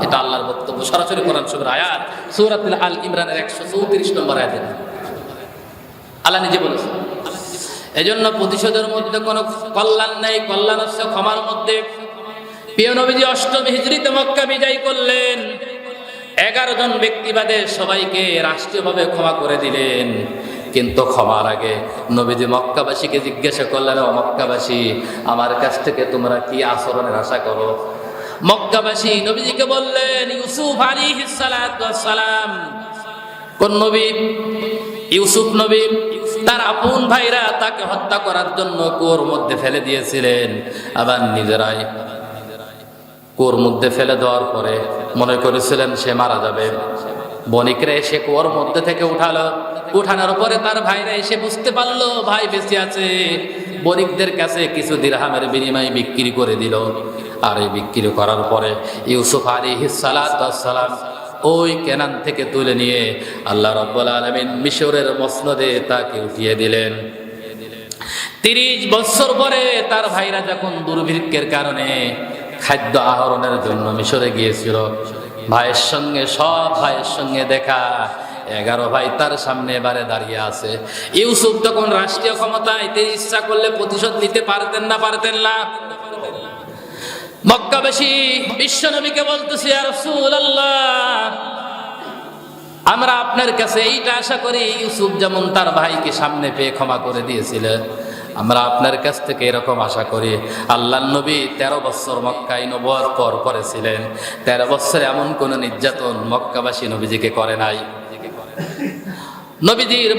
এটা আল্লাহর বক্তব্য, সরাসরি কোরআন শরীফের আয়াত, সূরাতুল আল ইমরানের 134 নম্বর আয়াতে আল্লাহ নিজে বলেছেন। এজন্য প্রতিশোধের মধ্যে কোনো কল্যাণ নেই, কল্যাণ হচ্ছে ক্ষমার মধ্যে। প্রিয় নবীজি অষ্টম হিজরিতে মক্কা বিজয় করলেন। 11 জন ব্যক্তি বাদে সবাইকে রাষ্ট্রীয়ভাবে ক্ষমা করে দিলেন। কিন্তু ক্ষমার আগে নবীজি মক্কাবাসীকে জিজ্ঞাসা করলেন, ও মক্কাবাসী, আমার কাছ থেকে তোমরা কি আচরণের আশা করো? মক্কাবাসী নবীজিকে বললেন, ইউসুফ আলাইহিস সালাতু ওয়াস সালাম। কোন নবী? ইউসুফ নবী। তার আপন ভাইরা তাকে হত্যা করার জন্য কুয়োর মধ্যে ফেলে দিয়েছিলেন, আবার নিজেরাই কুয়োর মধ্যে ফেলে দেওয়ার পরে মনে করেছিলেন সে মারা যাবে। বণিকরা এসে কুয়োর মধ্যে থেকে উঠানোর পরে তার ভাইরা এসে বুঝতে পারলো ভাই বেঁচে আছে। বণিকদের কাছে কিছু দিরহামের বিনিময়ে বিক্রি করে দিল। আর এই বিক্রি করার পরে ইউসুফ আলাইহিস সালাতু ওয়াস সালাম ওই কেনান থেকে তুলে নিয়ে আল্লাহ রাব্বুল আলামিন মিশরের মসনদে তাকে উঠিয়ে দিলেন। 30 বছর পরে তার ভাইরা যখন দুর্ভিক্ষের কারণে খাদ্য আহরণের জন্য মিশরে গিয়েছিল, সব ভাইয়ের সঙ্গে দেখা। 11 ভাই তার সামনে এবারে দাঁড়িয়ে আছে। ইউসুফ তখন রাষ্ট্রীয় ক্ষমতায়, তিনি ইচ্ছা করলে প্রতিশোধ নিতে পারতেন না। মক্কাবাসী বিশ্ব নবীকে বলতেছে, ইয়া রাসূলুল্লাহ, আমরা আপনার কাছে এইটা আশা করি, ইউসুফ যেমন তার ভাইকে সামনে পেয়ে ক্ষমা করে দিয়েছিলেন, আমরা আপনার কাছ থেকে এরকম আশা করি। আল্লাহর নবী 13 বছর মক্কায় নবুয়ত করেছিলেন। 13 বছর এমন কোন নির্যাতন মক্কাবাসী নবীজিকে করে নাই। নবীজির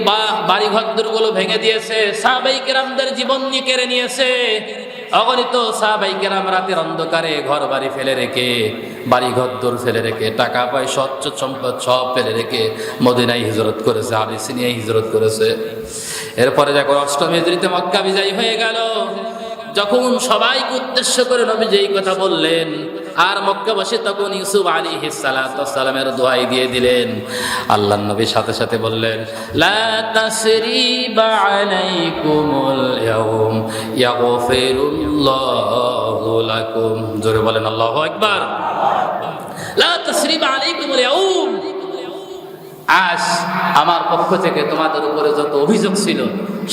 বাড়ি ঘরগুলো ভেঙে দিয়েছে, সাহাবায়ে কেরামদের জীবন নিয়ে কেড়ে নিয়েছে। অগণিত সাহাবায়ে কেরাম রাতের অন্ধকারে ঘর বাড়ি ফেলে রেখে, বাড়ি ঘর ফেলে রেখে, টাকা পয়সা সচ্ছল সম্পদ সব ফেলে রেখে মদিনায় হিজরত করেছে, আবিসিনিয়ায় হিজরত করেছে। এরপরে যখন অষ্টম হিজরিতে মক্কা বিজয় হয়ে গেল, যখন সবাইকে উদ্দেশ্য করে নবীজি এই কথা বললেন, আর মক্কাবাসী তখন ইউসুফ আলাইহিস সালাতু ওয়াস সালামের দোহাই দিয়ে দিলেন। আল্লাহর নবী সাথে সাথে বললেন, লা তাসরিবা আলাইকুমুল ইয়াউম ইয়াগফিরুল্লাহু লাকুম। জোরে বলেন আল্লাহু আকবার। লা তাসরিবা আলাইকুমুল ইয়াউম, আজ আমার পক্ষ থেকে তোমাদের উপরে যত অভিযোগ ছিল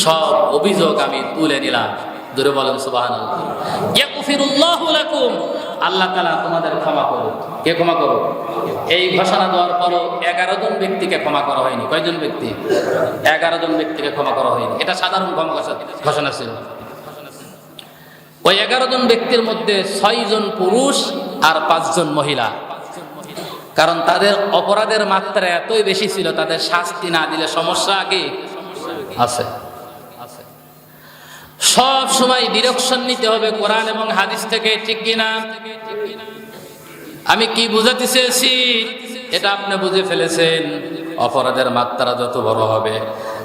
সব অভিযোগ আমি তুলে নিলাম। জোরে বলেন সুবহানাল্লাহ। ইয়াগফিরুল্লাহু লাকুম, আল্লাহ তাআলা তোমাদের ক্ষমা করুন। কে ক্ষমা করুন? এই ঘোষণা দেওয়ার পরও 11 জন ব্যক্তিকে ক্ষমা করা হয়নি। কয়জন ব্যক্তি? 11 জন ব্যক্তিকে ক্ষমা করা হয়নি। এটা সাধারণ ক্ষমা ঘোষণা ছিল। ওই 11 জন ব্যক্তির মধ্যে 6 জন পুরুষ আর 5 জন মহিলা। কারণ তাদের অপরাধের মাত্রা এতই বেশি ছিল, তাদের শাস্তি না দিলে সমস্যা আগে আছে। সব সময় ডিরেকশন নিতে হবে কোরআন এবং হাদিস থেকে, ঠিক কিনা? আমি কি বুঝাতে চেয়েছি এটা আপনি বুঝে ফেলেছেন। অপরাধের মাত্রা যত বড় হবে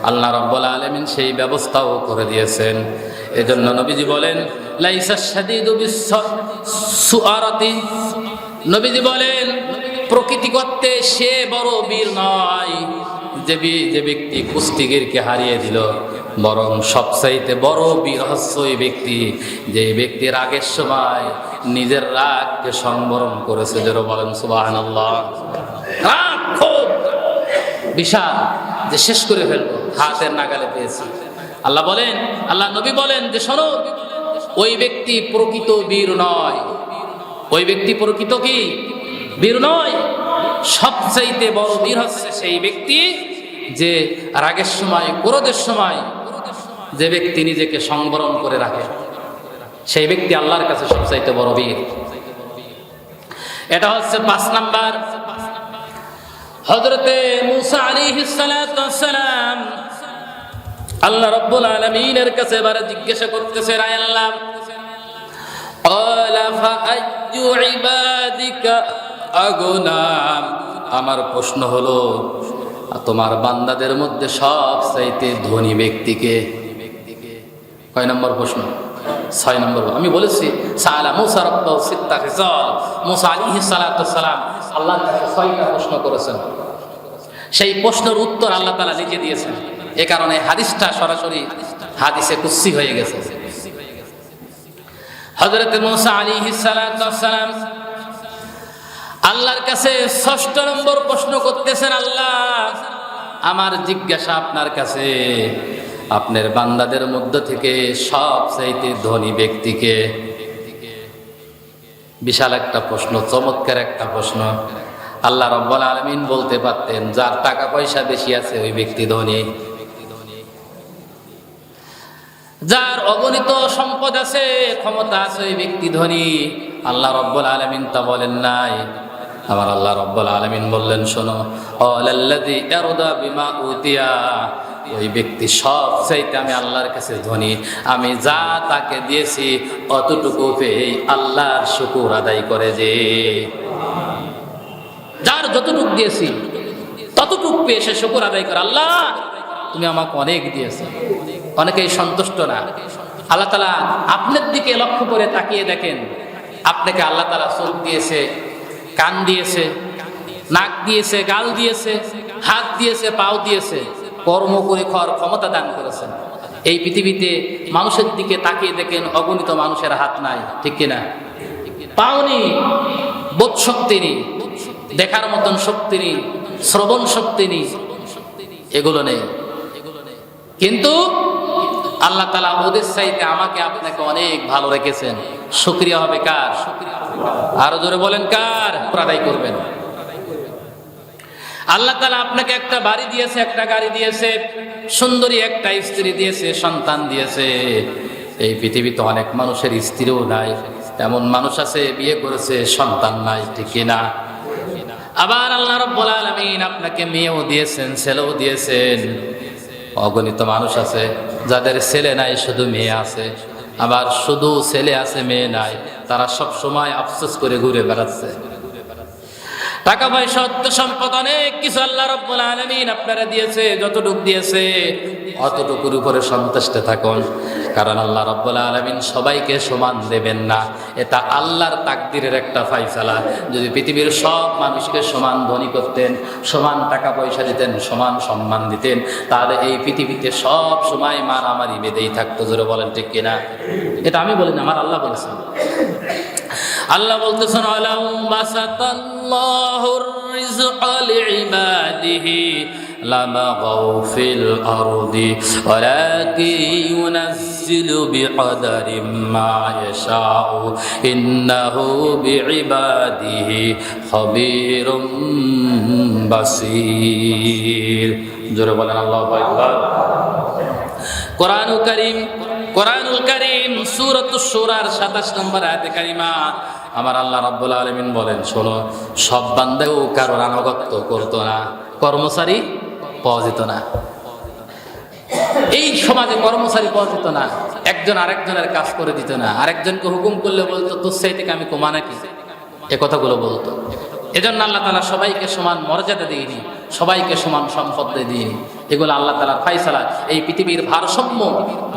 আল্লাহ রাব্বুল আলামিন সেই ব্যবস্থাও করে দিয়েছেন। এজন্য নবীজি বলেন, লাইসা শাদীদু বিস-সুআরাতি, নবীজি বলেন প্রকৃতিগতে সে বড় বীর নয় যে ব্যক্তি কুস্তিগিরকে হারিয়ে দিল, বরং সবচাইতে বড় বীর হচ্ছে ওই ব্যক্তি যে ব্যক্তি রাগের সময় নিজের রাগকে সংবরণ করেছে। যারা বলেন সুবহানাল্লাহ। রাগ খুব বিশাল, যে শেষ করে ফেলবো, হাতের নাগালে পেয়েছি। আল্লাহ নবী বলেন যে শোনো, ওই ব্যক্তি প্রকৃত বীর নয়। ওই ব্যক্তি প্রকৃত কি বীর নয়। সবচাইতে বড় বীর হচ্ছে সেই ব্যক্তি যে রাগের সময়, ক্রোধের সময় যে ব্যক্তি নিজেকে সংবরণ করে রাখে, সেই ব্যক্তি আল্লাহর কাছে সবচাইতে বড় বীর। এটা হচ্ছে 5 নাম্বার। হযরতে মূসা আলাইহিস সালাতু ওয়াস সালাম আল্লাহ রাব্বুল আলামিনের কাছে এবারে জিজ্ঞাসা করতেছেন, আয় আল্লাহ, ক্বালা ফাআইয়ু ইবাদিকা আগুনাম, আমার প্রশ্ন হলো তোমার বান্দাদের মধ্যে সবচাইতে ধনী ব্যক্তিকে? কয় নম্বর প্রশ্ন? 6 নম্বর। আমি বলেছি সাআলা মূসা রাব্বাহু সিত্তা খিসাল, মূসা আলাইহিস সালাতু ওয়াস সালাম আল্লাহর কাছে 6টা প্রশ্ন করেছেন। সেই প্রশ্নের উত্তর আল্লাহ তাআলা লিখে দিয়েছেন। এই কারণে হাদিসটা সরাসরি হাদিসে কুদসি হয়ে গেছে। হযরত মূসা আলাইহিস সালাতু ওয়াস সালাম আল্লাহর কাছে 6 নম্বর প্রশ্ন করতেছেন, আল্লাহ আমার জিজ্ঞাসা আপনার কাছে, আপনার বান্দাদের মধ্য থেকে সবচাইতে ধনী ব্যক্তিকে? বিশাল একটা প্রশ্ন, চমৎকার একটা প্রশ্ন। আল্লাহ রাব্বুল আলামিন বলতে পারতেন যার টাকা পয়সা বেশি আছে ওই ব্যক্তি ধনী, যার অগণিত সম্পদ আছে, ক্ষমতা আছে, ওই ব্যক্তি ধনী। আল্লাহ রাব্বুল আলামিন তা বলেন নাই। আমার আল্লাহ রাব্বুল আলামিন বললেন, শোনো, আল্লাযী ইয়ারদা বিমা উতিয়া, ওই ব্যক্তি সবচাইতে আমি আল্লাহর কাছে ধনী। আমি যা তাকে দিয়েছি অতটুকু পেয়ে আল্লাহর শুকর আদায় করে। যে যার যতটুকু দিয়েছি ততটুকু পেয়ে সে শুকর আদায় করে, আল্লাহ তুমি আমাকে অনেক দিয়েছো। অনেকেই সন্তুষ্ট না। আল্লাহ তাআলা আপনার দিকে লক্ষ্য করে তাকিয়ে দেখেন, আপনাকে আল্লাহ তাআলা চোখ দিয়েছে, কান দিয়েছে, নাক দিয়েছে, গাল দিয়েছে, হাত দিয়েছে, পাও দিয়েছে, কর্ম করে খাওয়ার ক্ষমতা দান করেছেন। এই পৃথিবীতে মানুষের দিকে তাকিয়ে দেখেন, অগণিত মানুষের হাত নাই, ঠিক কিনা? পাও নেই, বোধ শক্তি নেই, দেখার মতন শক্তি নেই, শ্রবণ শক্তি নেই, এগুলো নেই। কিন্তু আল্লাহ তাআলা ওদের চাইতে আমাকে আপনাকে অনেক ভালো রেখেছেন। শুকরিয়া হবে কার? আরো জোরে বলেন কার? আদায় করবেন। আল্লাহ তাআলা আপনাকে একটা বাড়ি দিয়েছে, একটা গাড়ি দিয়েছে, সুন্দরী একটা স্ত্রী দিয়েছে, সন্তান দিয়েছে। এই পৃথিবীতে অনেক মানুষের স্ত্রীও নাই, এমন মানুষ আছে বিয়ে করেছে সন্তান নাই, ঠিক কিনা? আবার আল্লাহ রাব্বুল আলামিন আপনাকে মেয়েও দিয়েছেন, ছেলেও দিয়েছেন। অগণিত মানুষ আছে যাদের ছেলে নাই, শুধু মেয়ে আছে। আবার শুধু ছেলে আছে, মেয়ে নাই, তারা সব সময় আফসোস করে ঘুরে বেড়াচ্ছে। টাকা পয়সা, অর্থ সম্পদ, অনেক কিছু আল্লাহ রাব্বুল আলামিন আপনারা দিয়েছে। যতটুকু দিয়েছে অতটুকুর উপরে সন্তুষ্ট থাকুন, কারণ আল্লাহ রাব্বুল আলামিন সবাইকে সমান দেবেন না। এটা আল্লাহর তাকদীরের একটা ফায়সালা। যদি পৃথিবীর সব মানুষকে সমান ধনী করতেন, সমান টাকা পয়সা দিতেন, সমান সম্মান দিতেন, তাহলে এই পৃথিবীতে সব সময় মারামারি বেঁধেই থাকতো। জোরে বলেন ঠিক কিনা? এটা আমি বলি না, আমার আল্লাহ বলেছেন। আল্লাহ বলতেছেন, আলাউ বাসাতাল্লাহুর রিজকা লিইবাদিহি লাবাগাউ ফিল আরদি ওয়ালাকিন ইউনাজ্জিলু বিকদারিম মা ইয়াশাউ ইন্নাহু বিইবাদিহি খাবীরুম বাসীর। জোরে বলেন আল্লাহু আকবার। কোরআনুল কারীম সূরাতুশ শূরার 27 নম্বর আয়াতে কারিমা আমার আল্লাহ রাব্বুল আলামিন বলেন, শোনো, সব বান্দাও কারোর আনুগত্য করতো না, কর্মচারী পাওয়া যেত না। এই সমাজে কর্মচারী পাওয়া যেত না, একজন আরেকজনের কাজ করে দিত না, আরেকজনকে হুকুম করলে বলতো তোর সেই থেকে আমি কমা নাকি, এ কথাগুলো বলতো। এজন্য আল্লাহ তাআলা সবাইকে সমান মর্যাদা দিইনি, সবাইকে সমান সম্পদ দিইনি। এগুলো আল্লাহ তাআলার ফায়সালা। এই পৃথিবীর ভারসাম্য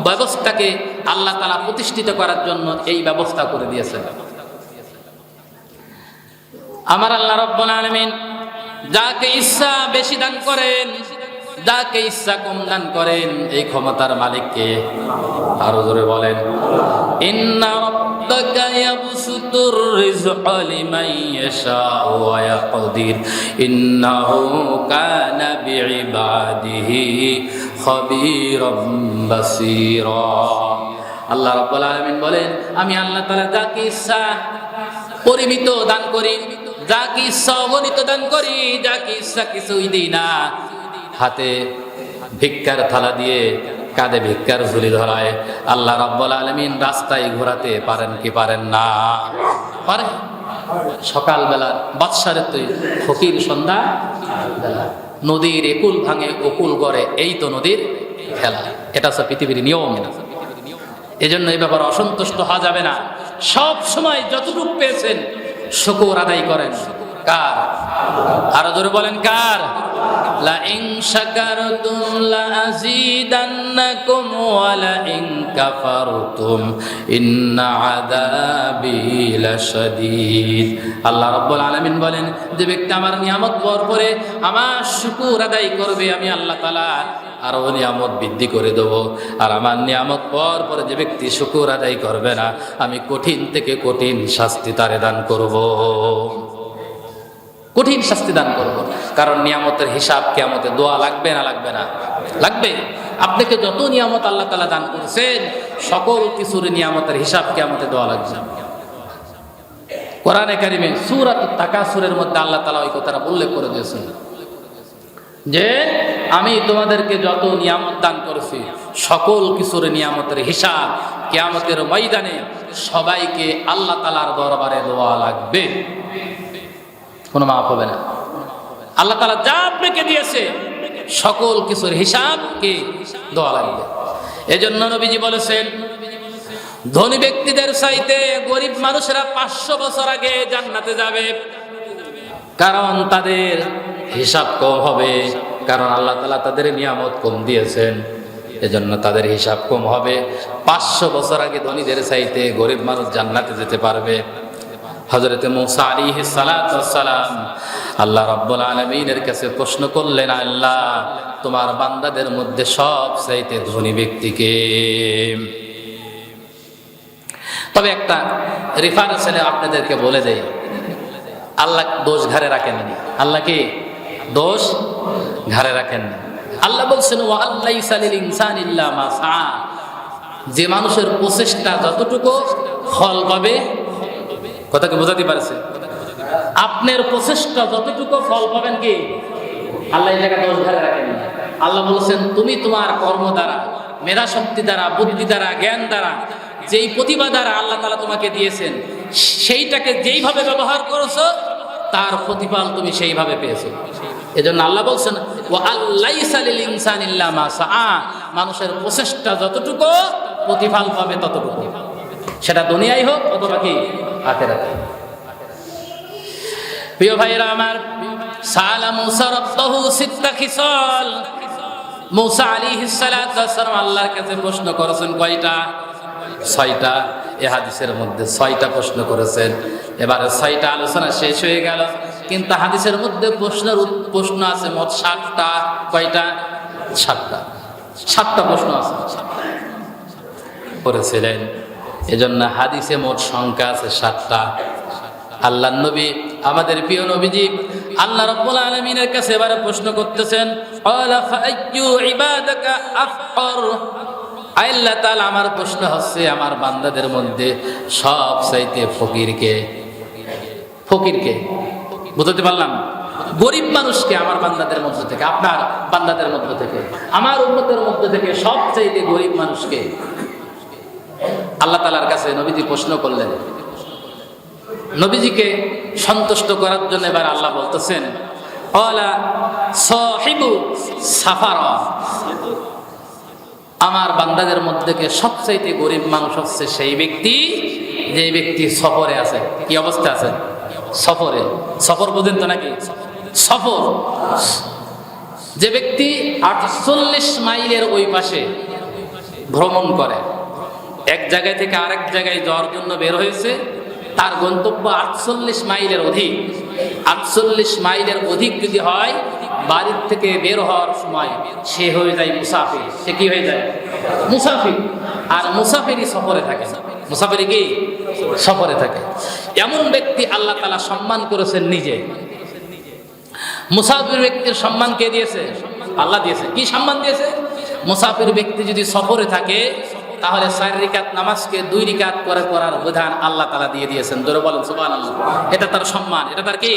ব্যবস্থাকে আল্লাহ তাআলা প্রতিষ্ঠিত করার জন্য এই ব্যবস্থা করে দিয়েছেন। আমার আল্লাহ রাব্বুল আলামিন যাকে ইচ্ছা বেশি দান করেন, যাকে ইচ্ছা কম দান করেন। এই ক্ষমতার মালিককে আরো জোরে বলেন, ইন্না রাব্বাকা ইয়াবসুতুর রিজকা লিমান ইয়াশাউ ওয়া ইয়াকদির ইন্নাহু কানা বিইবাদিহি খাবীরাম বাসীরা। আল্লাহ রাব্বুল আলামিন বলেন, আমি আল্লাহ তাআলা যাকে ইচ্ছা পরিমিত দান করি, যাকে ইচ্ছা অগণিত দান করি, যাকে ইচ্ছা কিছুই দিই না। হাতে ভিক্ষার থালা দিয়ে কাঁধে ভিক্ষার ঝুলি ধরায় আল্লাহ রাব্বুল আলামিন রাস্তায় ঘোরাতে পারেন কি পারেন না? পারে। সকালবেলা বাদশারে তুই ফকির, সন্ধ্যা বেলা নদীর একুল ভাঙে অকুল গড়ে, এই তো নদীর খেলা। এটা হচ্ছে পৃথিবীর নিয়ম। এজন্য এই ব্যাপারে অসন্তুষ্ট হওয়া যাবে না। সব সময় যতটুকু পেয়েছেন শুকর আদায় করেন। কার? আরো জোরে বলেন কার? লা ইন শাকারতুম লা আযীদান্নাকুম ওয়া লা ইন কাফারতুম ইন্না আযাবি লাশাদীদ। আল্লাহ রাব্বুল আলামিন বলেন, যে ব্যক্তি আমার নিয়ামত পাওয়ার পরে আমার শুকর আদায় করবে, আমি আল্লাহ তাআলা আরো নিয়ামত বৃদ্ধি করে দেবো। আর আমার নিয়ামত পাওয়ার পরে যে ব্যক্তি শুকর আদায় করবে না, আমি কঠিন থেকে কঠিন শাস্তি তারে দান করব, কঠিন শাস্তি দান করব। কারণ নিয়ামতের হিসাব কিয়ামতে দোয়া লাগবে না? লাগবে না? লাগবে। আপনাকে যত নিয়ামত আল্লাহ তাআলা দান করেছেন সকল কিছুর নিয়ামতের হিসাব কিয়ামতে দেওয়া লাগবে। কোরআনে কারিমে সূরাতুত তাকাসুরের মধ্যে আল্লাহ তাআলা ওই কথাটা উল্লেখ করে দিয়েছেন যে আমি তোমাদেরকে যত নিয়ামত দান করেছি সকল কিছুর নিয়ামতের হিসাব কিয়ামতের ময়দানে সবাইকে আল্লাহ তাআলার দরবারে দেওয়া লাগবে, কোনো মাফ হবে না। আল্লাহ তাআলা যা আপনাকে দিয়েছে সকল কিছুর হিসাব কি দেওয়া লাগবে। এজন্য নবীজি বলেছেন ধনী ব্যক্তিদের চাইতে গরিব মানুষেরা 500 বছর আগে জান্নাতে যাবে, কারণ তাদের হিসাব কম হবে, কারণ আল্লাহ তাআলা তাদের নিয়ামত কম দিয়েছেন, এজন্য তাদের হিসাব কম হবে। 500 বছর আগে ধনীদের চাইতে গরিব মানুষ জান্নাতে যেতে পারবে। হযরত মূসা আলাইহিস সালাতু ওয়াস সালাম আল্লাহ রাব্বুল আলামিনের কাছে প্রশ্ন করলেন, আল্লাহ তোমার বান্দাদের মধ্যে সবচাইতে ধনী ব্যক্তি কে? তবে একটা রেফারেন্স আপনাদেরকে বলে দেই, আল্লাহ দোষ ঘাড়ে রাখেন না। আল্লাহ কি দোষ ঘাড়ে রাখেন না। আল্লাহ বলছেন ওয়া আল্লাইসা লিল ইনসানি ইল্লা মা সা, যে মানুষের প্রচেষ্টা যতটুকু ফল পাবে, কথা কি বোঝাতে পারছে? আপনার প্রচেষ্টা যতটুকু ফল পাবেন কি আল্লাহ এই জায়গায় দোষ ঘাড়ে রাখেন না। আল্লাহ বলছেন তুমি তোমার কর্ম দ্বারা, মেধা শক্তি দ্বারা, বুদ্ধি দ্বারা, জ্ঞান দ্বারা, যেই প্রতিভা দ্বারা আল্লাহ তাআলা তোমাকে দিয়েছেন সেইটাকে যেইভাবে ব্যবহার করেছো তার প্রতিফল তুমি সেইভাবে পেয়েছো। এজন্য আল্লাহ বলছেন ওয়া আল্লাইসা লিল ইনসানি ইল্লা মা সা, মানুষের প্রচেষ্টা যতটুকু প্রতিফল পাবে ততটুকু, সেটা দুনিয়ায় হোক অথবা কি আখিরাতে। প্রিয় ভাইরা আমার, সালা মূসা রাব্বাহু সিত্তা খিসাল, মূসা আলাইহিস সালাতু ওয়াস সালাম আল্লাহর কাছে প্রশ্ন করেছেন কয়টা? 6টা। এই হাদিসের মধ্যে 6টা প্রশ্ন করেছেন। এবারে 6টা আলোচনা শেষ হয়ে গেল, কিন্তু হাদিসের মধ্যে প্রশ্ন আছে মোট 7টা। কয়টা? 7টা। 7টা প্রশ্ন আছে করেছিলেন। এজন্য হাদিসে মোট সংখ্যা আছে 7টা। আল্লাহর নবী, আমাদের প্রিয় নবীজি আল্লাহ রাব্বুল আলামিনের কাছে এবারে প্রশ্ন করতেছেন, ক্বালা ফাআইয়ু ইবাদাকা আফকর। আল্লাহ তাআলা আমার প্রশ্ন হচ্ছে আমার বান্দাদের মধ্যে সবচাইতে ফকিরকে? ফকিরকে বুঝতে পারলাম? গরিব মানুষকে আমার বান্দাদের মধ্যে থেকে, আপনার বান্দাদের মধ্যে থেকে, আমার উম্মতের মধ্যে থেকে সবচাইতে গরিব মানুষকে আল্লাহ তাআলার কাছে নবীজি প্রশ্ন করলেন। নবীজিকে সন্তুষ্ট করার জন্য এবার আল্লাহ বলতেছেন ক্বালা সাহিবু সাফারা, আমার বান্দাদের মধ্যে থেকে সবচাইতে গরিব মানুষ হচ্ছে সেই ব্যক্তি যে ব্যক্তি সফরে আছে। কি অবস্থা আছে? সফরে। সফর বোঝেন তো নাকি? সফর, যে ব্যক্তি 48 মাইলের ওই পাশে ভ্রমণ করে, এক জায়গায় থেকে আরেক জায়গায় যাওয়ার জন্য বের হয়েছে, তার গন্তব্য 48 মাইলের অধিক। 48 মাইলের অধিক যদি হয়, বাড়ির থেকে বের হওয়ার সময় সে হয়ে যায় মুসাফির। সে কি হয়ে যায়? মুসাফির। আর মুসাফিরই সফরে থাকে। মুসাফির কি সফরে থাকে। এমন ব্যক্তি আল্লাহ তাআলা সম্মান করেছেন নিজে। মুসাফির ব্যক্তির সম্মান কে দিয়েছে? আল্লাহ দিয়েছে। কি সম্মান দিয়েছে? মুসাফির ব্যক্তি যদি সফরে থাকে তাহলে 4 রাকাত নামাজকে 2 রাকাত করে পড়ার বিধান আল্লাহ তাআলা দিয়ে দিয়েছেন। জোরে বলেন সুবহানাল্লাহ। এটা তার সম্মান, এটা তার কি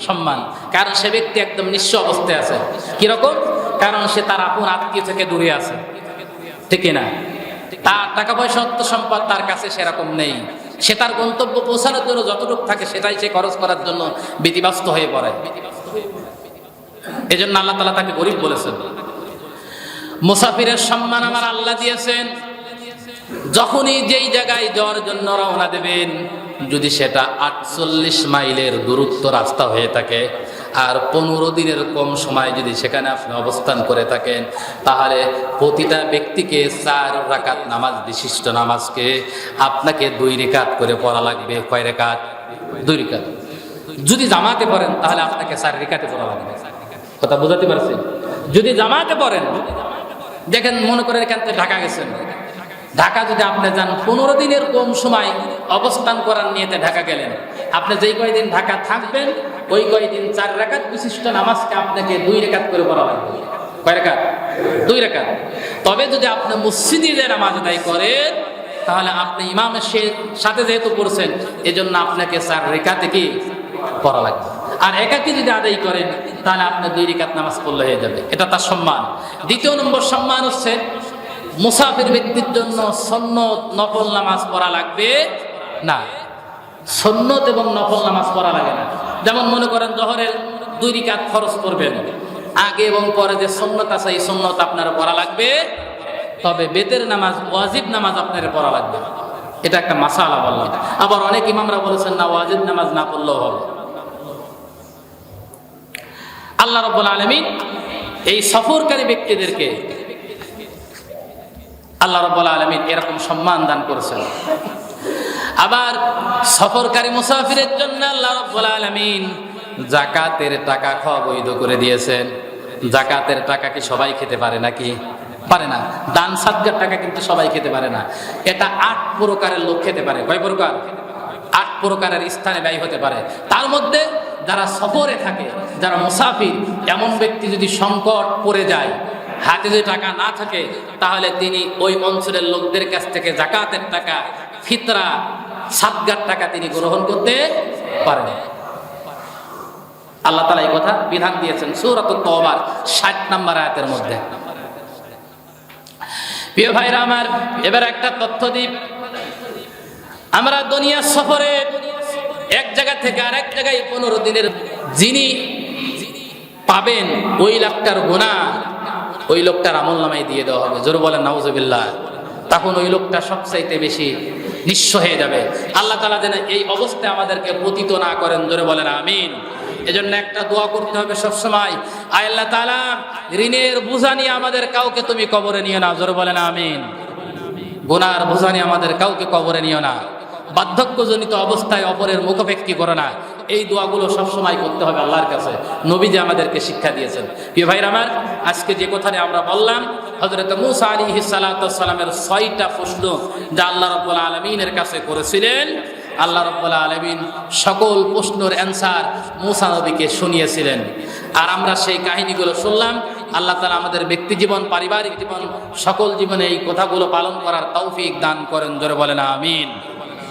সম্মান। কারণ সে ব্যক্তি একদম নিঃস্ব অবস্থায় আছে। কিরকম? কারণ সে তার আপন আত্মীয় থেকে দূরে আছে, ঠিক না? তার টাকা পয়সা অর্থ সম্পদ তার কাছে সেরকম নেই। সে তার গন্তব্য পৌঁছানোর জন্য যতটুকু থাকে সেটাই সে খরচ করার জন্য ব্যতিব্যস্ত হয়ে পড়ে। এজন্য আল্লাহ তাআলা তাকে গরিব বলেছেন। মুসাফিরের সম্মান আমার আল্লাহ দিয়েছেন। যখনই যেই জায়গায় যাওয়ার জন্য রওনা দেবেন, যদি সেটা 48 মাইলের দূরত্ব রাস্তা হয়ে থাকে আর 15 দিনের কম সময় যদি সেখানে আপনি অবস্থান করে থাকেন, তাহলে প্রতিটা ব্যক্তিকে 4 রাকাত নামাজ বিশিষ্ট নামাজকে আপনাকে 2 রাকাত করে পড়া লাগবে। কয় রাকাত? 2 রাকাত। যদি জামাতে পড়েন তাহলে আপনাকে 4 রাকাতে পড়া লাগবে। কথা বুঝাতে পারছি? যদি জামাতে পড়েন, দেখেন মনে করেন এখান থেকে ঢাকা গেছেন, ঢাকা যদি আপনি যান 15 দিনের কম সময় অবস্থান করার নিয়েতে ঢাকা গেলেন, আপনি যেই কয়দিন ঢাকা থাকবেন ওই কয়দিন 4 রাকাত বিশিষ্ট নামাজকে আপনাকে 2 রাকাত করে পড়া লাগবে। কয় রাকাত? 2 রাকাত। তবে যদি আপনি মসজিদে যে নামাজ আদায় করেন তাহলে আপনি ইমামের সাথে যেহেতু পড়ছেন এজন্য আপনাকে 4 রাকাতে কি পড়া লাগবে। আর একাকী যদি আদায় করেন তাহলে আপনি 2 রাকাত নামাজ পড়লে হয়ে যাবে। এটা তার সম্মান। দ্বিতীয় নম্বর সম্মান হচ্ছে মুসাফির ব্যক্তির জন্য সুন্নত নফল নামাজ পড়া লাগবে না। সুন্নত এবং নফল নামাজ পড়া লাগে না। যেমন মনে করেন জোহরের 2 রাকাত ফরজ পড়বেন, আগে এবং পরে যে সুন্নত আছে এই সুন্নত আপনার পড়া লাগবে, তবে বেতের নামাজ ওয়াজিব নামাজ আপনার পড়া লাগবে। এটা একটা মাসালা বললাম। আবার অনেক ইমামরা বলেছেন না, ওয়াজিব নামাজ না পড়লেও হবে। আল্লাহ রাব্বুল আলামিন এই সফরকারী ব্যক্তিদেরকে আল্লাহ রাব্বুল আলামিন এরকম সম্মান দান করেছেন। আবার সফরকারী মুসাফিরের জন্য আল্লাহ রাব্বুল আলামিন যাকাতের টাকা খাওয়া বৈধ করে দিয়েছেন। যাকাতের টাকা কি সবাই খেতে পারে নাকি? পারে না। দান সাদগার টাকা কিন্তু সবাই খেতে পারে না। এটা 8 প্রকারের লোক খেতে পারে। কয় প্রকার? 8 প্রকারের স্থানে ব্যয় হতে পারে। তার মধ্যে যারা সফরে থাকে, যারা মুসাফির, এমন ব্যক্তি যদি সংকট পড়ে যায়, হাতে যদি টাকা না থাকে, তাহলে তিনি ওই অঞ্চলের লোকদের কাছ থেকে যাকাতের টাকা, ফিতরা, সাদগার টাকা তিনি গ্রহণ করতে পারেন। আল্লাহ তাআলা এই কথা বিধান দিয়েছেন সূরাতুত তাওবার 60 নম্বর আয়াতের মধ্যে। প্রিয় ভাইরা আমার, এবার একটা তথ্য দিই। আমরা দুনিয়া সফরে এক জায়গা থেকে আরেক জায়গায় 15 দিনের যিনি পাবেন ওই লোকটার গুনাহ ওই লোকটার আমলনামায় দিয়ে দেওয়া হবে। জোরে বলেন নাউজুবিল্লাহ। তখন ওই লোকটা সবচাইতে বেশি নিঃস্ব হয়ে যাবে। আল্লাহ তাআলা যেন এই অবস্থায় আমাদেরকে পতিত না করেন। জোরে বলেন আমিন। এজন্য একটা দোয়া করতে হবে সবসময়, আয় আল্লাহ তাআলা ঋণের বোঝা নিয়ে আমাদের কাউকে তুমি কবরে নিও না। জোরে বলেন আমিন। গুনার বোঝা নিয়ে আমাদের কাউকে কবরে নিও না। বার্ধক্যজনিত অবস্থায় অপরের মুখাপেক্ষী করো না। এই দোয়াগুলো সবসময় করতে হবে আল্লাহর কাছে। নবীজি আমাদেরকে শিক্ষা দিয়েছেন। প্রিয় ভাইরা আমার, আজকে যে কথাটা আমরা বললাম, হযরত মূসা আলাইহিস সালাতু ওয়াস সালামের 6টা প্রশ্ন যা আল্লাহ রাব্বুল আলামিনের কাছে করেছিলেন, আল্লাহ রাব্বুল আলামিন সকল প্রশ্নের অ্যানসার মূসা নবীকে শুনিয়েছিলেন। আর আমরা সেই কাহিনীগুলো শুনলাম। আল্লাহ তাআলা আমাদের ব্যক্তি জীবন, পারিবারিক জীবন, সকল জীবনে এই কথাগুলো পালন করার তৌফিক দান করেন। জোরে বলেন আমিন।